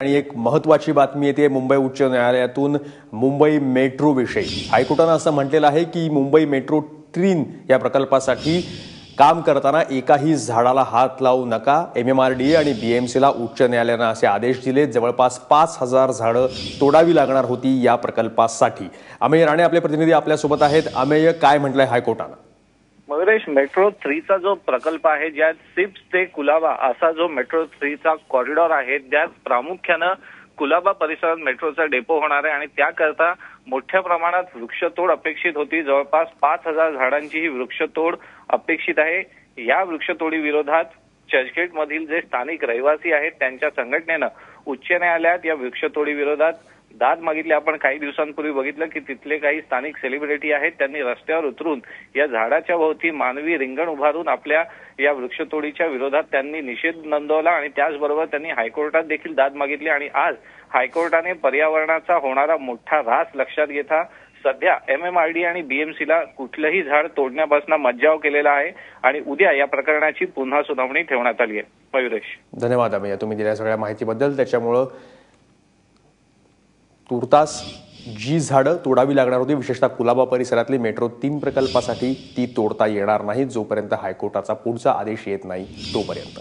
आणि एक महत्त्वाची बातमी येते मुंबई उच्च न्यायालयातून मुंबई मेट्रो विषयी। हायकोर्टाने असं म्हटलेलं आहे की मुंबई मेट्रो 3 या प्रकल्पासाठी काम करताना एकाही झाडाला हात लावू नका। MMRDA आणि BMCला उच्च न्यायालयाने असे आदेश दिले। जवळपास 5000 झाडं तोडावी लागणार होती या प्रकल्पासाठी। अमेय राणे आपले प्रतिनिधी आपल्या सोबत आहेत। अमेय, काय म्हटलंय हायकोर्टाने? मयुरेश, मेट्रो 3 चा जो प्रकल्प आहे, ज्यात सिप्स ते कुलाबा असा जो मेट्रो 3 चा कॉरिडॉर आहे, त्यात प्रामुख्याने कुलाबा परिसरात मेट्रोचा डेपो होणार आहे आणि त्याकरता मोठ्या प्रमाणात वृक्षतोड अपेक्षित होती। जवळपास 5000 झाडांची ही वृक्षतोड अपेक्षित आहे। या वृक्षतोडी विरोधात चर्चगेट मधील जे स्थानिक रहिवासी आहेत त्यांच्या संघटनेनं उच्च न्यायालयात या वृक्षतोडी विरोधात दाद मागितली। आपण काही दिवसांपूर्वी बघितलं की तिथले काही स्थानिक सेलिब्रिटी आहेत, त्यांनी रस्त्यावर उतरून या झाडाच्या भोवती मानवी रिंगण उभारून आपल्या या वृक्षतोडीच्या विरोधात त्यांनी निषेध नोंदवला आणि त्याचबरोबर त्यांनी हायकोर्टात देखील दाद मागितली। आणि आज हायकोर्टाने पर्यावरणाचा होणारा मोठा ऱ्हास लक्षात घेता सध्या MMRDA आणि BMCला कुठलंही झाड तोडण्यापासून मज्जाव केलेला आहे आणि उद्या या प्रकरणाची पुन्हा सुनावणी ठेवण्यात आली आहे। मयुरेश, धन्यवाद अमेय, तुम्ही दिलेल्या सगळ्या माहितीबद्दल। त्याच्यामुळे तुर्तास जी झाडं तोडावी लागणार होती, विशेषतः कुलाबा परिसरातली मेट्रो 3 प्रकल्पासाठी, ती तोडता येणार नाही जोपर्यंत हायकोर्टाचा पुढचा आदेश येत नाही तोपर्यंत।